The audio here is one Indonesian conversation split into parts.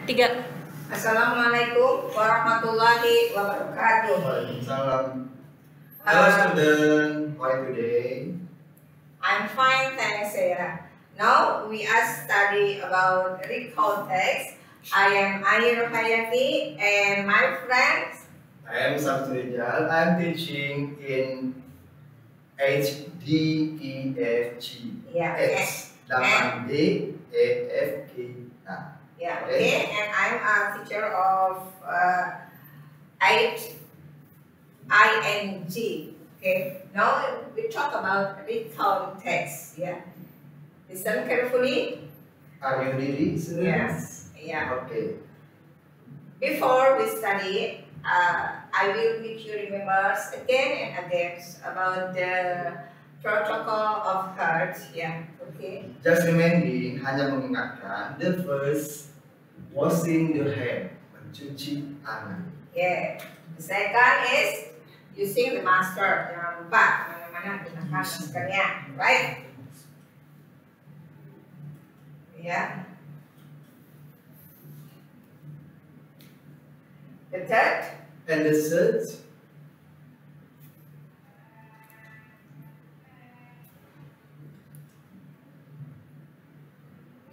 Tiga. Assalamualaikum warahmatullahi wabarakatuh. Waalaikumsalam. Hello student, how are you today? I'm fine, thanks, Sarah. Now we are study about recall text. I am Ayi Rohayati and my friends. I am Sabtu Rijal. I am teaching in HDEFG. Yeah. H 8D EFG. Yeah, okay. And I'm a teacher of 8 ING. Okay. Now we talk about recall text. Yeah. Listen carefully. Are you ready, students? Yes. Yeah. Okay. Before we study, I will make you remember again and again about the protocol of heart. Yeah. Okay. Just reminding, hanya mengingatkan the first washing your hand, mencuci tangan. Yeah. The second is using the masker. Jangan lupa kemana-mana gunakan maskernya, right? Yeah. The third. And the third,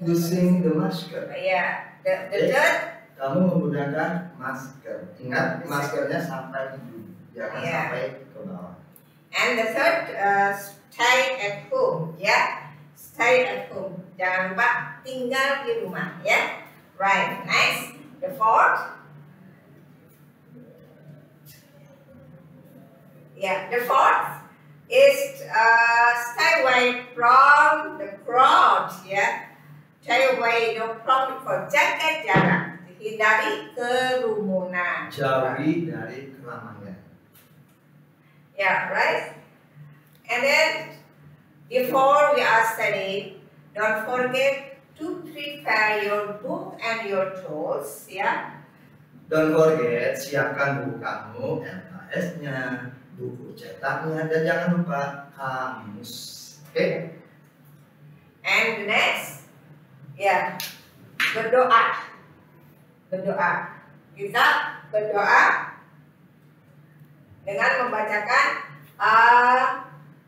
using the masker. Yeah. The third. Kamu menggunakan masker. Ingat, maskernya sampai hidung, jangan sampai ke bawah. And the third, stay at home, ya. Stay at home. Jangan lupa tinggal di rumah, ya. Right. Next, the fourth. Yeah, the fourth is stay away from the crowd, ya. Stay away from the crowd. Jaga jarak. Hindari kerumunan. Jauhi dari keramaian. Yeah, right? And then, before we are studying, don't forget to prepare your book and your tools, yeah? Don't forget, siapkan buku kamu, LKS-nya, buku cetaknya, dan jangan lupa kamus. Okay? And the next, yeah, berdoa. Berdoa. Kita berdoa dengan membacakan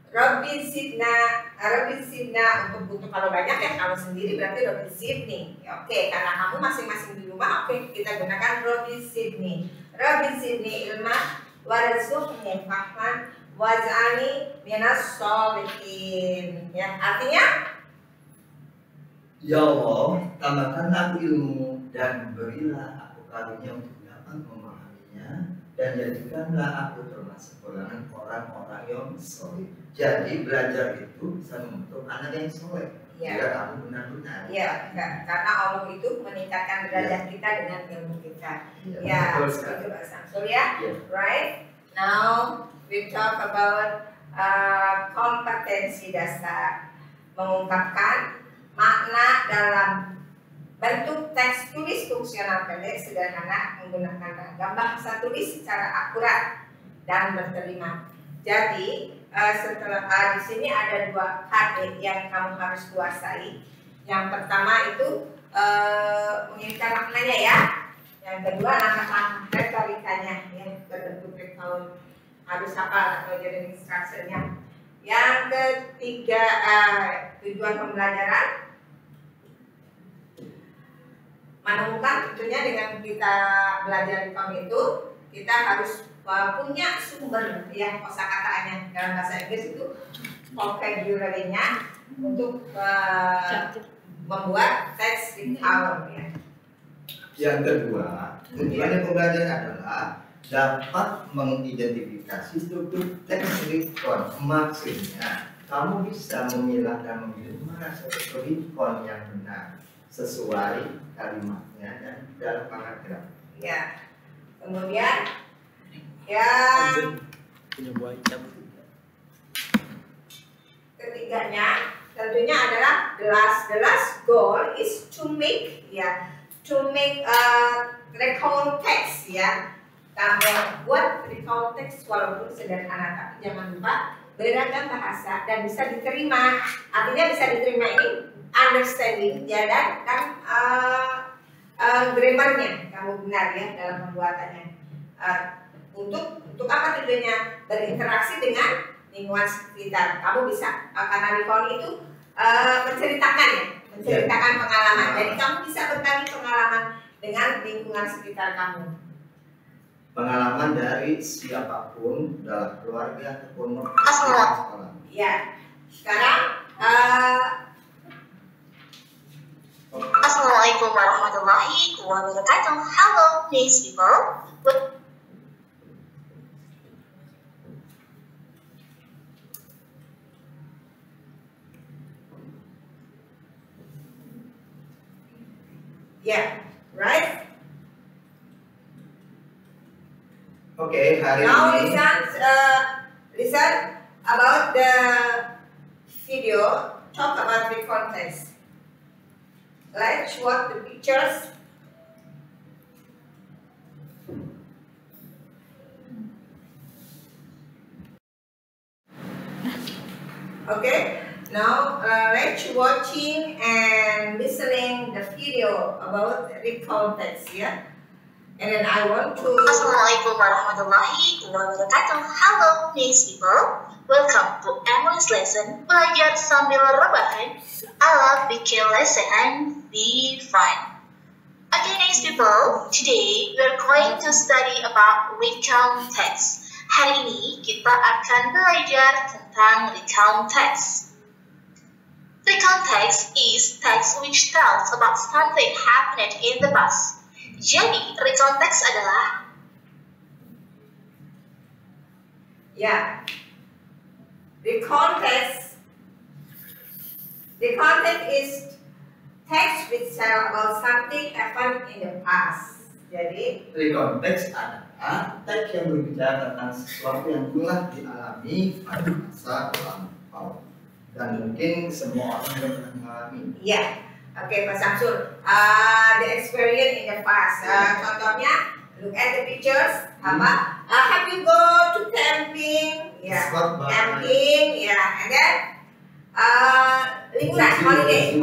Rabbi Zidna untuk butuh kalau banyak ya, kalau sendiri berarti Rabbi Zidni. Oke, karena kamu masing-masing di rumah, oke, kita gunakan Rabbi Zidni. Rabbi Zidni ilma warzuqni fahman waj'alni minas sholihin. Ya, artinya Ya Allah, tambahkanlah aku ilmu dan berilah aku karunia untuk dapat memahaminya, dan jadikanlah aku termasuk golongan orang-orang yang soleh. Jadi belajar itu bisa membentuk anak yang soleh. Ya. Jika kamu benar-benar. Ya, karena Allah itu meningkatkan derajat kita dengan ilmu kita. Ya, betul itu Pak Samsul ya. Yeah. Right? Now we talk about kompetensi dasar, mengungkapkan makna dalam bentuk teks tulis fungsional pendek sederhana menggunakan ragam bahasa tulis secara akurat dan berterima. Jadi setelah di sini ada dua KD yang kamu harus kuasai. Yang pertama itu menginginkan maknanya ya. Yang kedua langkah-langkah retorikanya ya, berbentuk recount harus hafal atau jadi instructionnya. Yang ketiga tujuan pembelajaran menemukan, tentunya dengan kita belajar recount itu kita harus punya sumber ya, kosakataannya dalam bahasa Inggris itu vocabulary-nya untuk membuat teks recount ya. Yang kedua, tujuan pembelajaran adalah dapat mengidentifikasi struktur teks recount. Maksudnya, kamu bisa memilah dan memilih mana struktur recount yang benar sesuai kalimatnya dan dalam paragraf. Ya. Kemudian yang ketiganya tentunya adalah the last goal is to make recount text ya. Kamu buat recount text walaupun sederhana, tapi jangan lupa beragam bahasa dan bisa diterima. Artinya bisa diterima ini understanding ya, dan grammarnya kamu benar ya dalam pembuatannya. Untuk apa tujuannya? Berinteraksi dengan lingkungan sekitar. Kamu bisa karena recall itu menceritakan pengalaman. Jadi kamu bisa berbagi pengalaman dengan lingkungan sekitar kamu. Pengalaman dari siapapun dalam keluarga ataupun sekolah. Ya. Sekarang Assalamualaikum warahmatullahi wabarakatuh. Hello, nice people. Yeah, right? Okay, hari now ini listen about the video, talk about the context. Let's watch the pictures. Okay, now let's watching and listening the video about the context, yeah. And then I want to. Assalamualaikum warahmatullahi wabarakatuh. Hello, nice people. Welcome to Emily's lesson. Belajar sambil rebahan. I love bikin lesehan. Be fun. Okay, nice people. Today we're going to study about recount text. Hari ini kita akan belajar tentang recount text. Recount text is text which tells about something happened in the past. Jadi, recount text adalah the context is text which tell about something happened in the past. Jadi, recount text adalah teks yang berbicara tentang sesuatu yang telah dialami pada masa lampau dan mungkin semua orang yang pernah mengalami. Iya. Oke, Pak Samsul. The experience in the past. Contohnya, look at the pictures. Have you go to camping? Yeah. Camping. Yeah. And then liburan, holiday.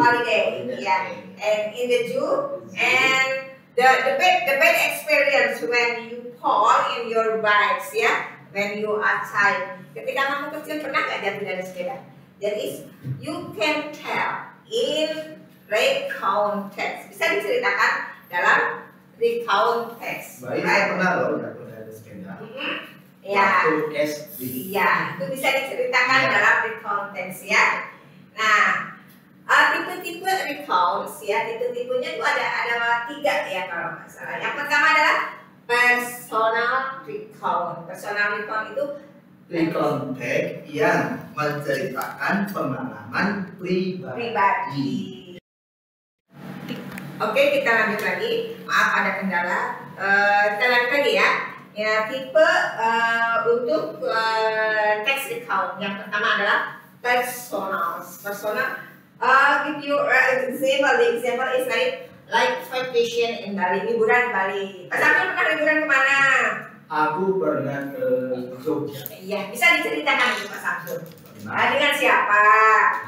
Yeah. And in the zoo. And the bad experience when you fall in your bikes, ya. When you outside. Ketika kamu kecil pernah nggak jatuh dari sepeda? Jadi you can tell in recount text. Bisa diceritakan dalam recount text. Baik, saya pernah loh jatuh dari sepeda. Ya. Waktu SD. Iya, itu bisa diceritakan dalam recount text ya. Nah, tipe-tipe recount ya, tipe-tipenya itu ada 3 ya kalau nggak salah. Yang pertama adalah personal recount. Personal recount itu recount text yang menceritakan pengalaman pribadi. Oke, kita lanjut lagi. Maaf ada kendala. Kita lanjut lagi ya. Ya, tipe untuk text recount. Yang pertama adalah personal. Give you example. The example is like vacation in Bali. Liburan Bali. Pas aku pernah liburan kemana? Aku pernah ke Jogja. Iya, bisa diceritakan itu Pak Samsul. Dengan siapa?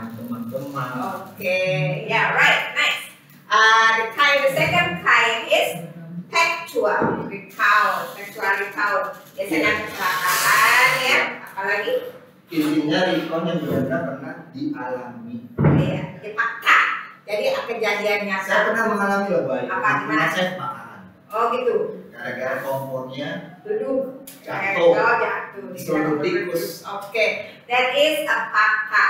Dengan teman-teman. Oke, ya, right, nice. The second kind is factual recount. Biasanya kecelakaan ya, apalagi intinya recount yang benar pernah dialami. ya, fakta. Jadi kejadian nyata. Saya pernah mengalami loh, Baik. Apa, gimana? Saya kepaan. Oh gitu. Gara-gara kompornya Duduk. jatuh. Jatuh. Diseruduk tikus. Oke, that is a fakta,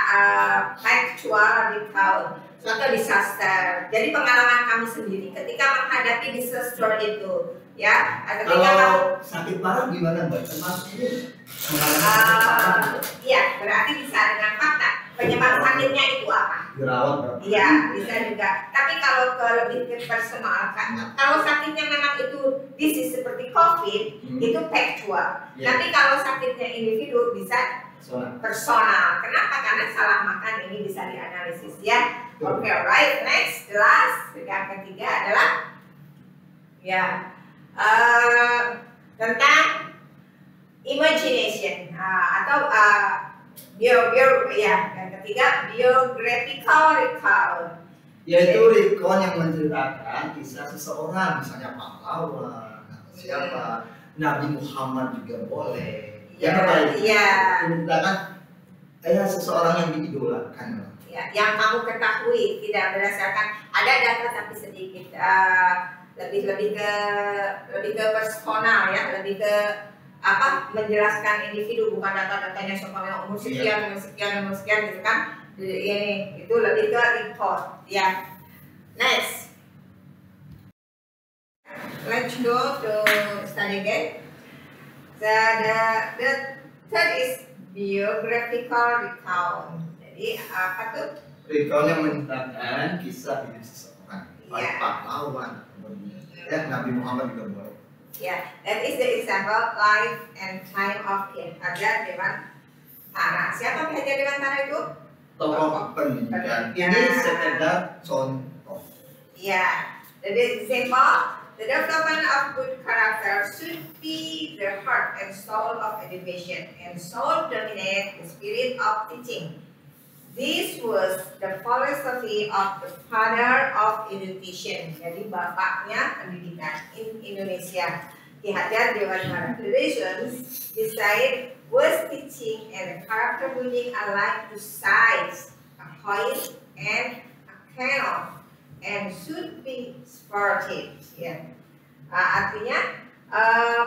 factual recount. Suatu disaster. Jadi pengalaman kamu sendiri ketika menghadapi disaster itu, ya. Ketika Kalau sakit parah gimana, Mbak? Termasuk ini pengalaman iya, berarti bisa dengan fakta. Penyebab sakitnya itu apa? dirawat berapa? Iya, bisa juga. Tapi kalau lebih ke personal, kan, kalau sakitnya memang itu disease seperti COVID, itu factual. Yeah. Tapi kalau sakitnya individu bisa personal. Kenapa? Karena salah makan ini bisa dianalisis ya. Oke, alright. Next, the last, yang ketiga adalah ya tentang imagination atau yang ketiga biographical recount. Yaitu recon yang menceritakan kisah seseorang, misalnya pahlawan, atau siapa, Nabi Muhammad juga boleh. Yang apa itu? Menceritakan seseorang yang diidolakan. Ya, yang kamu ketahui, tidak berdasarkan ada data tapi sedikit, lebih ke personal ya, lebih ke menjelaskan individu, bukan data-datanya soalnya umur sekian, umur sekian gitu kan. Ini itu lebih ke report ya. Next, let's go to study again. The third is biographical recount. Jadi apa tuh? Recount yang menceritakan kisah hidup seseorang, baik pahlawan ya, Nabi Muhammad juga boleh. Yeah, that is the example life and time of Ki Hajar Dewantara. Siapa Ki Hajar Dewantara itu? Tokoh pendidikan. Ini sekedar contoh. Yeah, the example, the development of good character should be the heart and soul of education, and soul dominate the spirit of teaching. This was the philosophy of the father of education. Jadi bapaknya pendidikan in Indonesia, Ki Hajar Dewantara. The reasons beside was teaching and character building alike to size, a point and a canon, and should be sportive. Ya. Artinya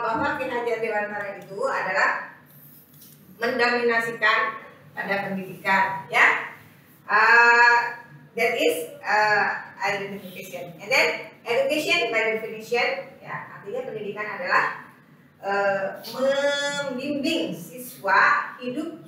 bahwa Ki Hajar Dewantara itu adalah mendominasikan pada pendidikan, ya. That is identification. And then education by definition, ya, artinya pendidikan adalah membimbing siswa hidup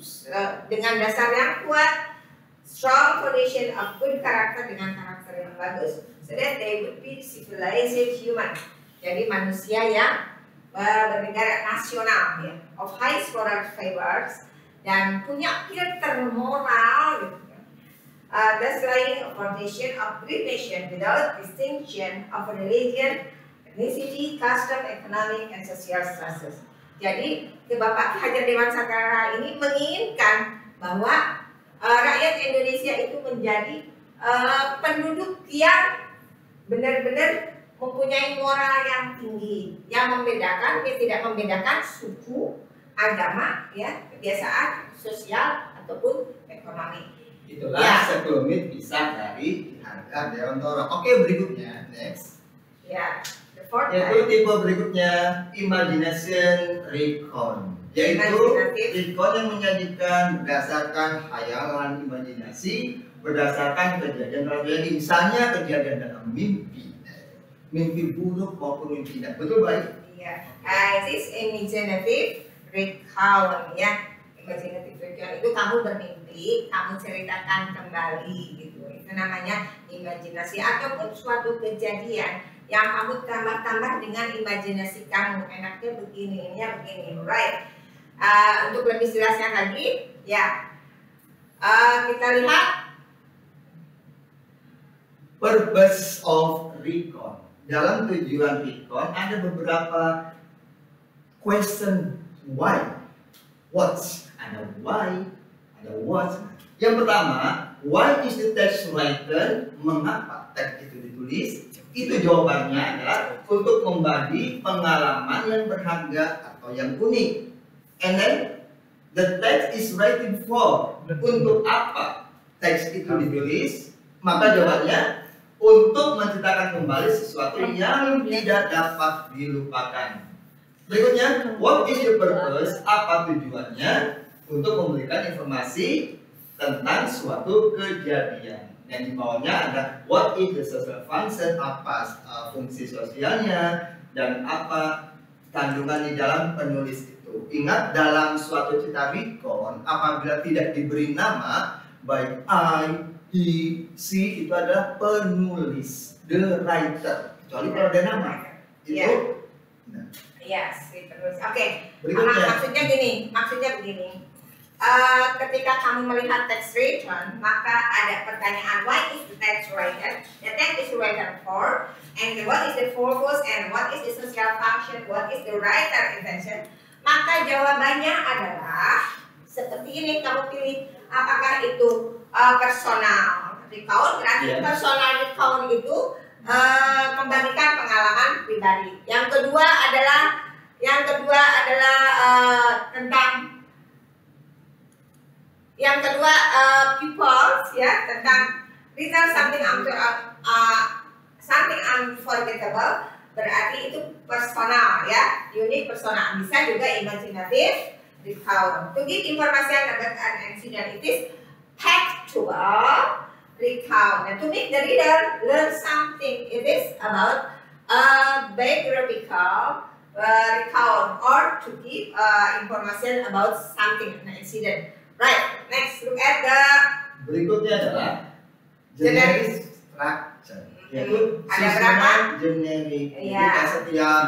dengan dasar yang kuat, strong foundation of good character, dengan karakter yang bagus, so that they would be civilized human. Jadi manusia yang bernegara nasional, ya, of high moral fibers, dan punya filter moral, gitu. Thus laying a foundation of great nation without distinction of religion, ethnicity, custom, economic, and social classes. Jadi, Bapak Ki Hajar Dewantara ini menginginkan bahwa rakyat Indonesia itu menjadi penduduk yang benar-benar mempunyai moral yang tinggi, yang membedakan, tidak membedakan suku, agama, ya, kebiasaan sosial ataupun ekonomi. Itulah ya. Sekelumit kisah dari Ki Hajar Dewantara. Oke, berikutnya next. Ya, the fourth yaitu tipe berikutnya imagination recon, yaitu recon yang menyajikan berdasarkan khayalan, imajinasi, berdasarkan kejadian realita, misalnya kejadian dalam mimpi buruk maupun mimpi indah. Betul, baik? Iya. This imaginative recount, ya. Imaginative recount itu kamu bermimpi, kamu ceritakan kembali, gitu. Itu namanya imajinasi, ataupun suatu kejadian yang kamu tambah-tambah dengan imajinasi kamu. Enaknya begini, ininya begini, right? Untuk lebih jelasnya lagi, ya, kita lihat purpose of recon. Dalam tujuan recon ada beberapa question why, what, ada why, ada what. Yang pertama, why is the text written? Mengapa teks itu ditulis? Itu jawabannya adalah untuk membagi pengalaman yang berharga atau yang unik. And then the text is written for. Untuk apa teks itu ditulis? Maka jawabannya untuk menceritakan kembali sesuatu yang tidak dapat dilupakan. Berikutnya, what is the purpose? Apa tujuannya? Untuk memberikan informasi tentang suatu kejadian. Yang di bawahnya ada what is the social function, apa fungsi sosialnya, dan apa kandungan di dalam penulis itu. Ingat, dalam suatu cerita recon, apabila tidak diberi nama, baik I, he, she, itu adalah penulis, the writer. Kecuali kalau ada nama, itu. Nah. Yes, penulis. Oke. Berikutnya. Maksudnya begini. Ketika kamu melihat text written, maka ada pertanyaan, why is the text written? The text is written for, and what is the purpose, and what is the social function, what is the writer intention? Maka jawabannya adalah seperti ini, kamu pilih apakah itu personal, Recount berarti Yes. personal recount itu membagikan pengalaman pribadi. Yang kedua adalah tentang people ya, tentang retell something unforgettable, berarti itu personal ya, unik personal. Bisa juga imaginative recount. To give information about an incident, it is factual recount. And to make the reader learn something, it is about a biographical recount, or to give information about something, an incident. Right. Next, look at the Berikutnya adalah generic structure, yaitu ada berapa? susunan generik. Jadi Iya. setiap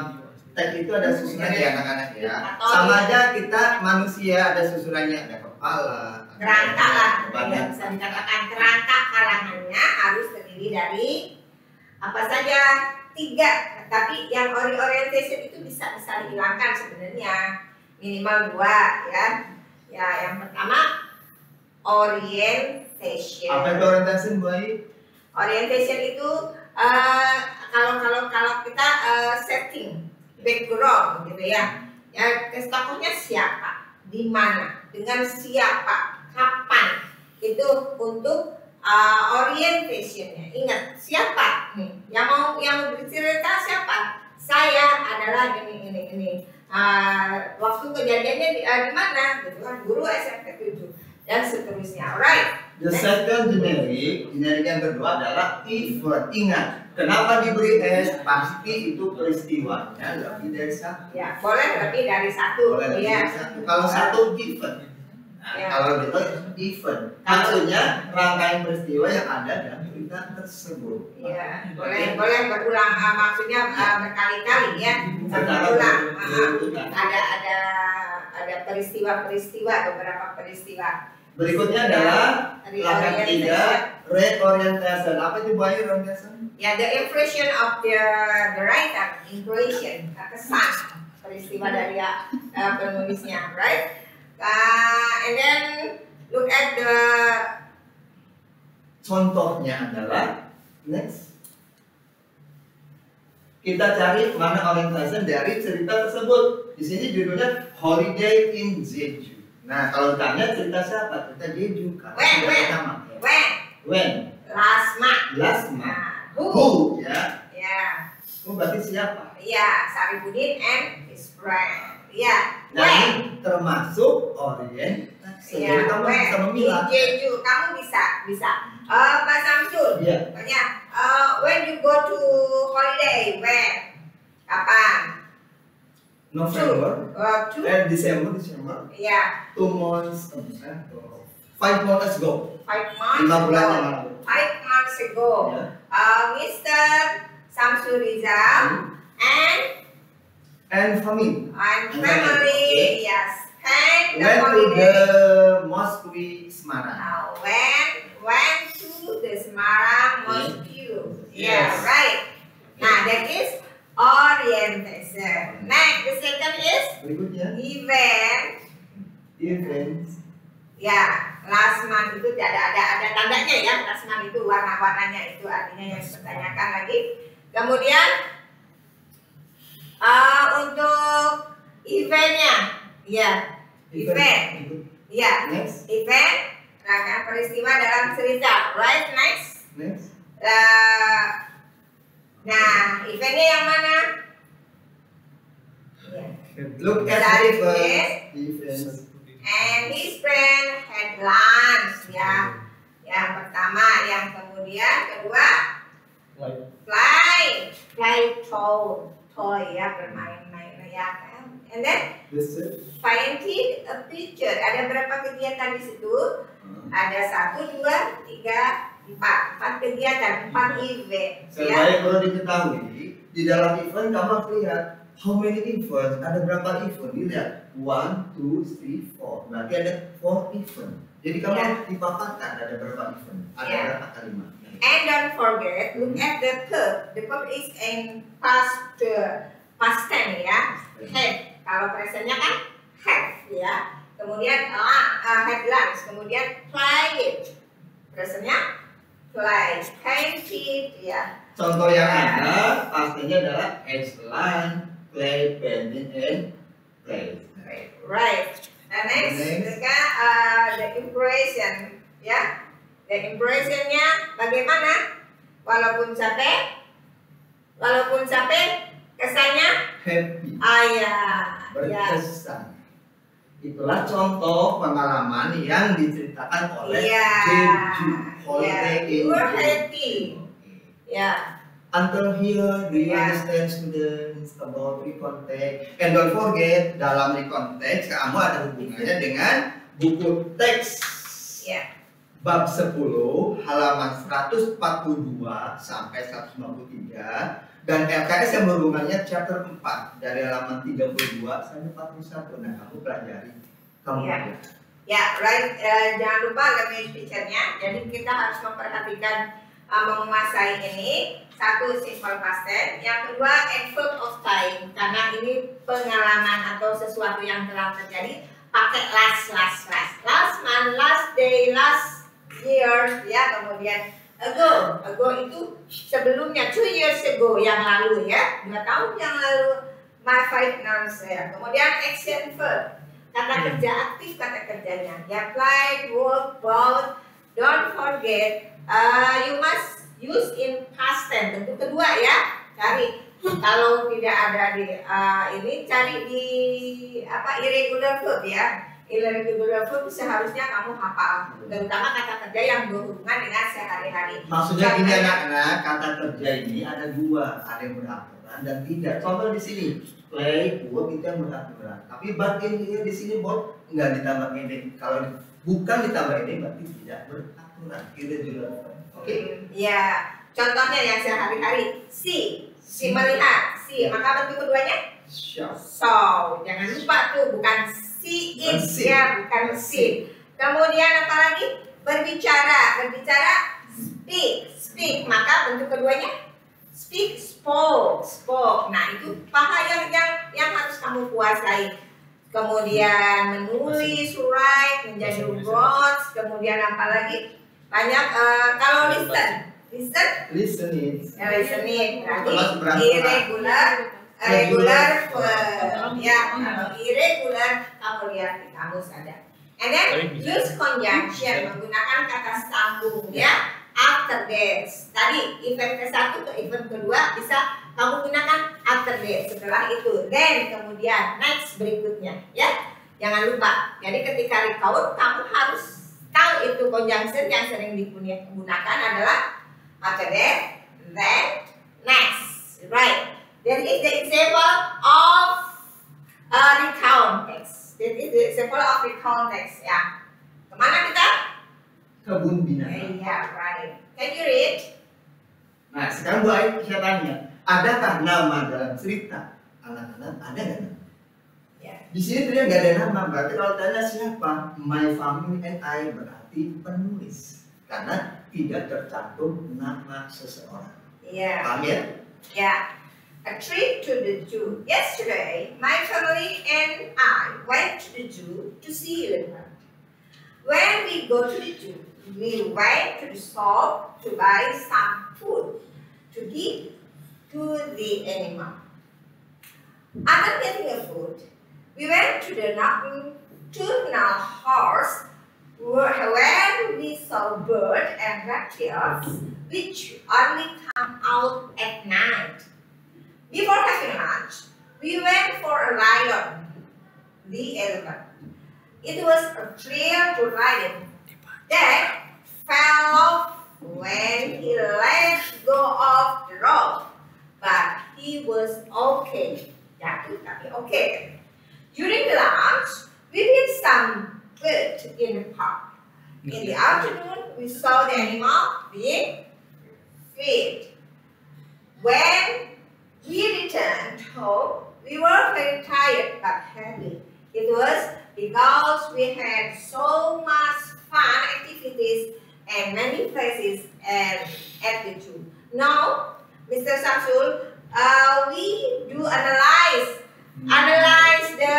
teks itu ada susunan ya anak-anak ya. Atau Sama aja kita manusia ada susunannya, ada kepala, ada kerangka lah, badan. bisa dikatakan kerangka karangannya harus terdiri dari apa saja 3. Tapi yang orientation itu bisa dihilangkan sebenarnya, minimal 2 ya. Ya, yang pertama orientation. Apa itu orientasi, Bu Ai? Orientation itu kalau kita setting background gitu ya. Ya, tokohnya siapa, di mana, dengan siapa, kapan. Itu untuk orientationnya. Ingat siapa nih yang bercerita, siapa? Saya adalah ini. Waktu kejadiannya di mana gitu kan, guru SMP 7 dan seterusnya. Alright. The second generic yang kedua adalah event. Ingat, kenapa diberi S? Pasti itu peristiwanya lebih dari satu. Ya, boleh lebih dari satu. Boleh lebih Ya. dari satu. Kalau satu event. Nah, Ya. kalau itu event. Maksudnya rangkaian peristiwa yang ada dalam cerita tersebut. Iya, boleh berulang, maksudnya berkali-kali ya, Secara berulang. berulang. Ada peristiwa, beberapa peristiwa. Berikutnya adalah langkah ketiga, reorientation. Apa itu Bu Ayu, reorientation? Ya, the impression of the writer, impression, kesan peristiwa dari penulisnya, right? And then look at the Contohnya adalah next. Kita cari mana orientation dari cerita tersebut. Di sini judulnya Holiday in Jeju. Nah, kalau ditanya cerita siapa? Cerita Jeju. When? Lasma. Lasma. Who? Who? Ya. Ya, Who berarti siapa? ya, Saripudin and his friend. Ya, Nah, ini termasuk orientasi. Ya, Jadi kamu bisa memilah. Di Jeju, kamu bisa. Pak Samsul, Iya. when you go to holiday, when? Kapan? November. To? December. Ya, 2 months. 5 months ago. 5 months 5 bulan yang ago. lalu. 5 months ago. Ya. Mr. Samsul Rizal And family. family, yes, and the Went to holiday. the mosque Semarang. Went to the Semarang Mosque. Yeah, Yes. right. Nah, that is orientation. Next, the second is Berikutnya event. Ya, last month itu ada tandanya ya, last month itu warna-warnanya itu artinya yang dipertanyakan lagi. Kemudian untuk eventnya, ya, event. Ya, Next. event rangkaian peristiwa dalam cerita, right? Next. Nah, eventnya yang mana? Ya. Look at Dari the event. And his friend had lunch, ya. Yang pertama, yang kemudian kedua, play toy ya, bermain-main ya kan. And then painted a picture. Ada berapa kegiatan di situ? Ada 1, 2, 3, 4 kegiatan, 4 event. Sebaik perlu diketahui, di dalam event kamu harus lihat how many events, ada berapa event, dilihat 1, 2, 3, 4, berarti ada 4 event. Jadi kamu harus dipaparkan ada berapa event, ada berapa kalimat. And don't forget, look at the verb. The verb is in past tense ya. Had. Kalau presentnya kan had ya. Kemudian had lunch. Kemudian played. Presentnya play, painted, ya. Contoh yang ada pastinya adalah excellent, play, painting, and play. Right. And next, the impression, ya. The impressionnya bagaimana? Walaupun capek, kesannya Happy, ya. berkesan. Itulah contoh pengalaman yang diceritakan oleh Jeju Holiday You in were happy. Ya. Until here, do you understand students about recontext? And don't forget, dalam recontext kamu ada hubungannya dengan buku teks. Ya. Bab 10 halaman 142 sampai 153 dan LKS yang berhubungannya chapter 4 dari halaman 32 sampai 41. Nah, kamu pelajari. Kamu pelajari. Ya, right. Jangan lupa language picture-nya. Jadi kita harus memperhatikan menguasai ini. Satu, simple past tense. Yang kedua, adverb of time. Karena ini pengalaman atau sesuatu yang telah terjadi. Pakai last month, last day, last year, ya. Kemudian ago itu sebelumnya, 2 years ago, yang lalu, ya, 2 tahun yang lalu, my 5 months, ya. Kemudian action verb, kata kerja aktif, kata kerjanya, ya, play, work, both. Don't forget, you must use in past tense. Bentuk kedua, ya, cari. Kalau tidak ada di ini, cari di irregular verb, ya. Irregular verb seharusnya kamu hafal, terutama kata kerja yang berhubungan dengan sehari-hari. Maksudnya ini anak-anak, kata kerja ini ada dua, ada yang beraturan dan tidak. Contoh di sini, play, work itu yang beraturan. Tapi but ini di sini bot nggak ditambah ini. Kalau bukan ditambah ini berarti tidak beraturan. Irregular verb. Oke? Ya, contohnya yang sehari-hari, see melihat, maka bentuk keduanya so. Jangan lupa tuh, bukan see it, ya, bukan see. Kemudian apa lagi? Berbicara, speak, maka bentuk keduanya speak, spoke. Nah, itu paha yang harus kamu kuasai. Kemudian menulis, write, menjadi robots. Kemudian apa lagi? Banyak. Kalau listening berarti regular verb, ya. Kalau irregular kamu lihat di kamus ada. And then use conjunction, menggunakan kata sambung, ya. After this, tadi event ke-1 ke event kedua bisa kamu gunakan after this. Setelah itu, then, kemudian next, berikutnya, ya. Jangan lupa. Jadi ketika recount kamu harus tahu itu conjunction yang sering digunakan adalah after that, then, next, right? That is the example of recount text. That is the example of recount text, ya. Kemana kita? Kebun binatang. Iya, right. Can you read? Nah, sekarang Bu Aik saya tanya, adakah nama dalam cerita? Anak-anak, ada nggak nama? Ya. Di sini ternyata nggak ada nama. Berarti kalau tanya siapa? My family and I, berarti penulis. Karena tidak tercantum nama seseorang. Iya. Paham ya? Ya. A trip to the zoo. Yesterday, my family and I went to the zoo to see elephant. When we go to the zoo, we went to the shop to buy some food to give to the animal. After getting a food, we went to the nocturnal horse where we saw birds and reptiles which only come out at night. Before having lunch, we went for a lion, the elephant. It was a thrill to ride it. Dad fell off when he let go of the rope, but he was okay. Jatuh tapi okay. During the lunch, we did some food in the park. In the afternoon, we saw the animal being fed. When we returned home, we were very tired but happy. It was because we had so much fun activities and many places at the zoo. Now, Mr. Samsul, we do analyze the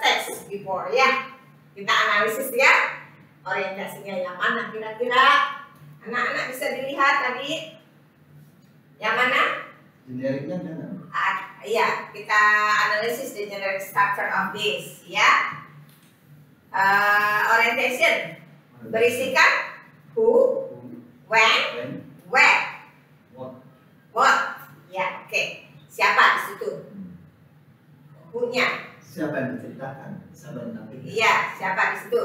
text before, ya. Kita analisis, ya. Orientasinya yang mana kira-kira? Anak-anak bisa dilihat tadi yang mana? Generiknya kan? Iya, kita analisis the generic structure of this, ya. Orientation berisikan who, when, where, what. Ya, oke. Siapa di situ? Who-nya. Siapa yang diceritakan? Siapa yang tampil? Iya, siapa di situ?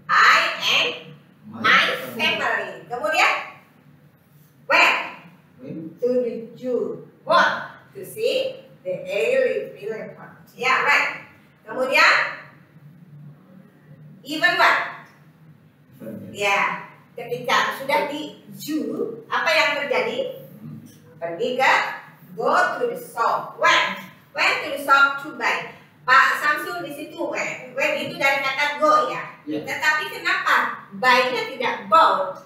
I and my family. Kemudian where? To the Jew. What? To see the early Philippines. Ya, right. Kemudian even what? Ya, ketika sudah di Jew, apa yang terjadi? Pergi ke go to the shop. When to the shop to buy. Pak Samsul di situ when itu dari kata go ya. Tetapi kenapa buy-nya tidak bought?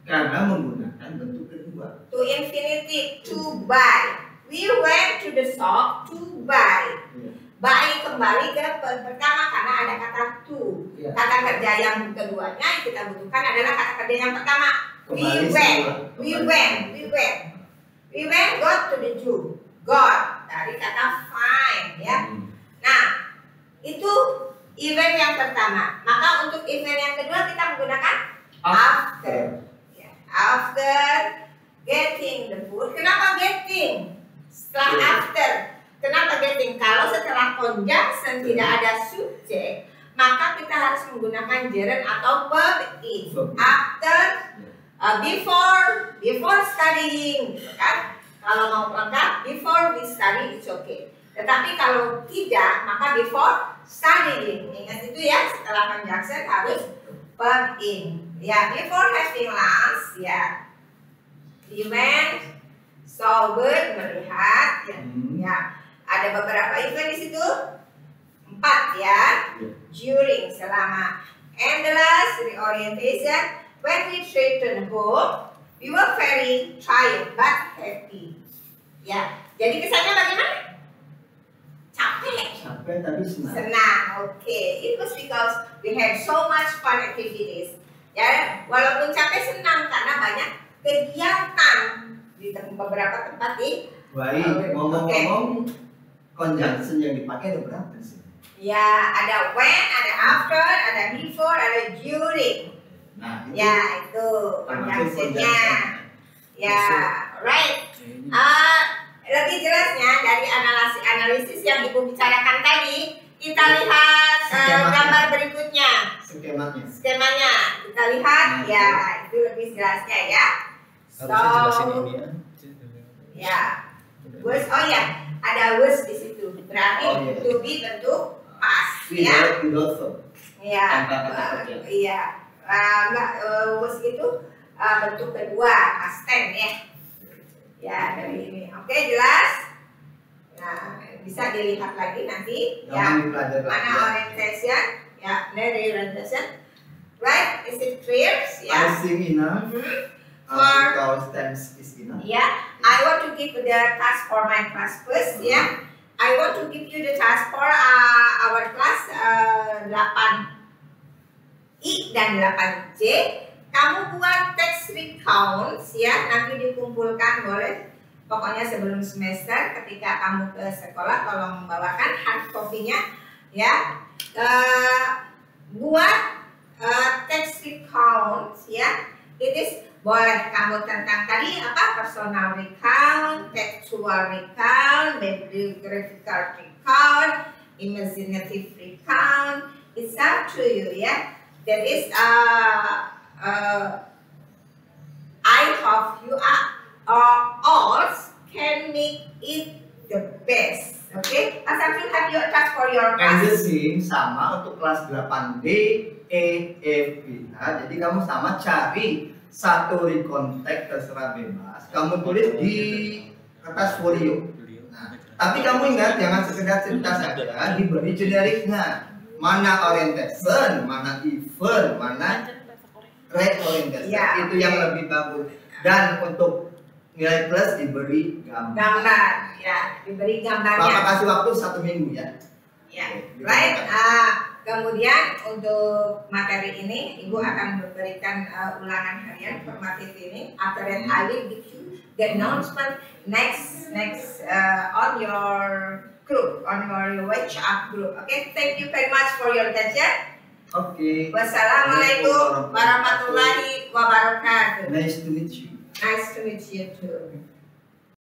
Karena menggunakan bentuk kedua. To infinitive, to buy. We went to the shop to buy. Buy kembali ke pertama karena ada kata to. Kata kerja yang keduanya yang kita butuhkan adalah kata kerja yang pertama. We went go to the Jew. God dari kata find ya. Nah, itu event yang pertama. Maka untuk event yang kedua kita menggunakan after. Ya, after getting the food. Kenapa getting? Setelah after. Kenapa getting? Kalau setelah conjunction tidak ada subjek, maka kita harus menggunakan gerund atau verb is. After, before studying, gitu kan? Kalau mau lengkap, before we study it's okay. Tetapi kalau tidak, maka before studying. Ingat itu ya, setelah conjunction harus verb in. Ya, before having lunch, ya. We went, saw bird, melihat. Ya, ada beberapa event di situ. 4 ya. During, selama. Endless, reorientation. When we returned home, we were very tired but happy. Ya, jadi kesannya bagaimana? Capek tapi senang. Okay. It was because we had so much fun activities. Ya, walaupun capek senang karena banyak kegiatan di beberapa tempat di. Baik, ngomong-ngomong, conjunction yang dipakai ada berapa sih? Ya, ada when, ada after, ada before, ada during. Nah, itu conjunctionnya. Ya, right. Lebih jelasnya dari analisis yang Ibu bicarakan tadi, kita lihat gambar berikutnya. Skemanya kita lihat ya, itu lebih jelasnya ya. Ya, was, ada was di situ. Berarti to be bentuk past ya. Iya. Was itu bentuk kedua, past tense ya. Ya, dari ini. Oke, jelas? Nah, bisa dilihat lagi nanti ya. Mana orientation? Ya, dari orientation. Right? Is it clear? Ya. I think enough. Because tense is enough. Ya, I want to give the task for my class first ya. I want to give you the task for our class 8I dan 8J. Kamu buat text recounts ya, nanti dikumpulkan boleh. Pokoknya sebelum semester ketika kamu ke sekolah tolong membawakan hard copy-nya ya. Buat text recounts ya. It is boleh kamu tentang tadi apa personal recount, textual recount, biographical recount, imaginative recount. It's up to you ya. That is I hope you all can make it the best. Okay? Mas Abdul, have your task for your class? And the same sama untuk kelas 8B, E, F, B. Nah, jadi kamu sama cari satu recontact terserah bebas. Kamu tulis di kertas folio. Nah, tapi kamu ingat jangan sekedar cerita saja, diberi generiknya. Mana orientation, mana event, mana right orientation. Ya, itu yang lebih bagus. Dan untuk nilai plus diberi gambar. Ya, diberi gambarnya. Bapak kasih waktu 1 minggu ya. Ya, right. Kemudian untuk materi ini Ibu akan memberikan ulangan harian formatif ini. After that I will give you the announcement next on your group, on your WhatsApp group. Okay, thank you very much for your attention. Oke. Wassalamualaikum warahmatullahi wabarakatuh. Nice to meet you. Nice to meet you too.